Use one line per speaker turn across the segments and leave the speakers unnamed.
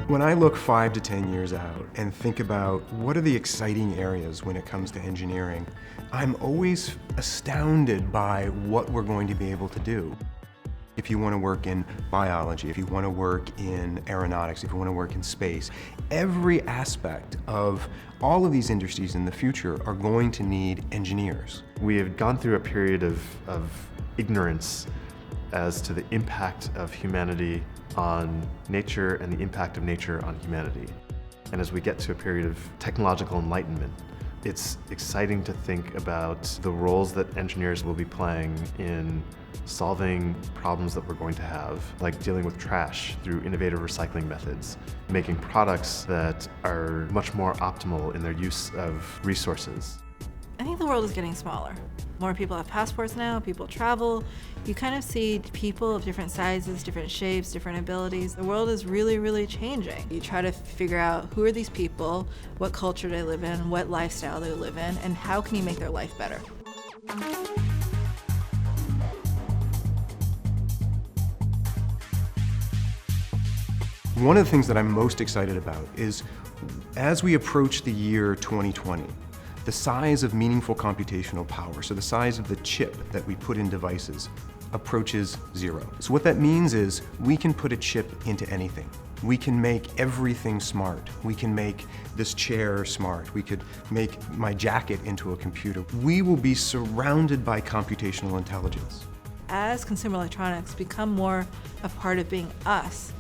When I look 5 to 10 years out and think about what are the exciting areas when it comes to engineering, I'm always astounded by what we're going to be able to do. If you want to work in biology, if you want to work in aeronautics, if you want to work in space, every aspect of all of these industries in the future are going to need engineers.
We have gone through a period of ignorance as to the impact of humanity on nature and the impact of nature on humanity. And as we get to a period of technological enlightenment, it's exciting to think about the roles that engineers will be playing in solving problems that we're going to have, like dealing with trash through innovative recycling methods, making products that are much more optimal in their use of resources.
I think the world is getting smaller. More people have passports now, people travel. You kind of see people of different sizes, different shapes, different abilities. The world is really, really changing. You try to figure out who are these people, what culture they live in, what lifestyle they live in, and how can you make their life better.
One of the things that I'm most excited about is as we approach the year 2020, the size of meaningful computational power, so the size of the chip that we put in devices, approaches zero. So what that means is we can put a chip into anything. We can make everything smart. We can make this chair smart. We could make my jacket into a computer. We will be surrounded by computational intelligence.
As consumer electronics become more a part of being us,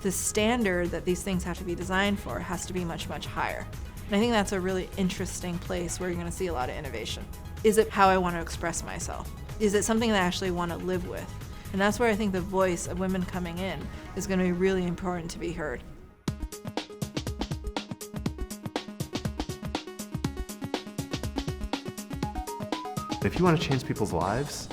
the standard that these things have to be designed for has to be much, much higher. And I think that's a really interesting place where you're going to see a lot of innovation. Is it how I want to express myself? Is it something that I actually want to live with? And that's where I think the voice of women coming in is going to be really important to be heard.
If you want to change people's lives,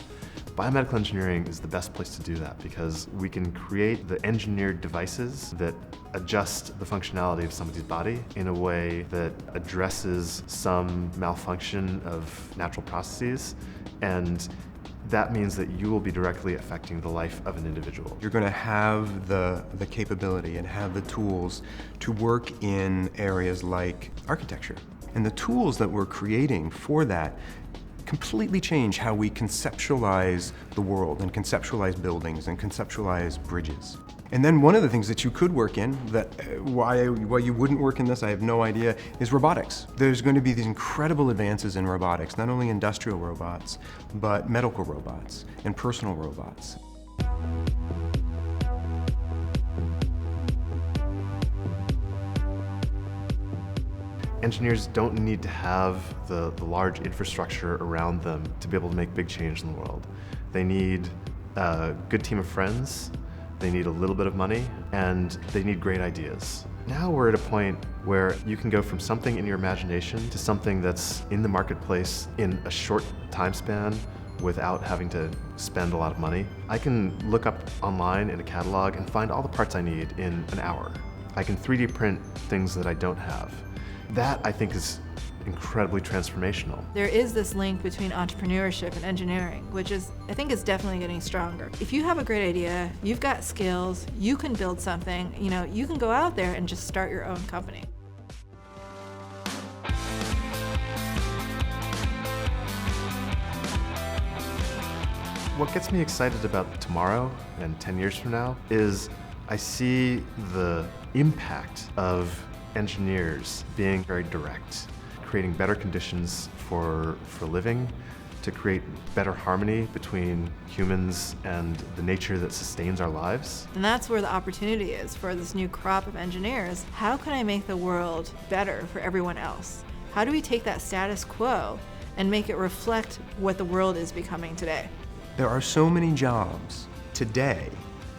biomedical engineering is the best place to do that because we can create the engineered devices that adjust the functionality of somebody's body in a way that addresses some malfunction of natural processes, and that means that you will be directly affecting the life of an individual.
You're going to have the capability and have the tools to work in areas like architecture. And the tools that we're creating for that completely change how we conceptualize the world and conceptualize buildings and conceptualize bridges. And then one of the things that you could work in, that why you wouldn't work in this, I have no idea, is robotics. There's going to be these incredible advances in robotics, not only industrial robots, but medical robots and personal robots.
Engineers don't need to have the large infrastructure around them to be able to make big change in the world. They need a good team of friends, they need a little bit of money, and they need great ideas. Now we're at a point where you can go from something in your imagination to something that's in the marketplace in a short time span without having to spend a lot of money. I can look up online in a catalog and find all the parts I need in an hour. I can 3D print things that I don't have. That, I think, is incredibly transformational.
There is this link between entrepreneurship and engineering, which I think is definitely getting stronger. If you have a great idea, you've got skills, you can build something, you can go out there and just start your own company.
What gets me excited about tomorrow and 10 years from now is I see the impact of engineers being very direct, creating better conditions for living, to create better harmony between humans and the nature that sustains our lives.
And that's where the opportunity is for this new crop of engineers. How can I make the world better for everyone else? How do we take that status quo and make it reflect what the world is becoming today?
There are so many jobs today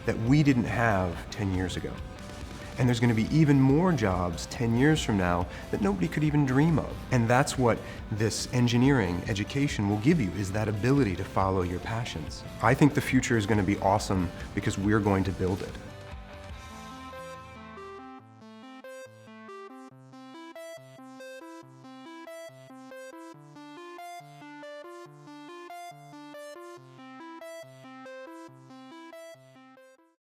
that we didn't have 10 years ago. And there's going to be even more jobs 10 years from now that nobody could even dream of. And that's what this engineering education will give you, is that ability to follow your passions. I think the future is going to be awesome because we're going to build it.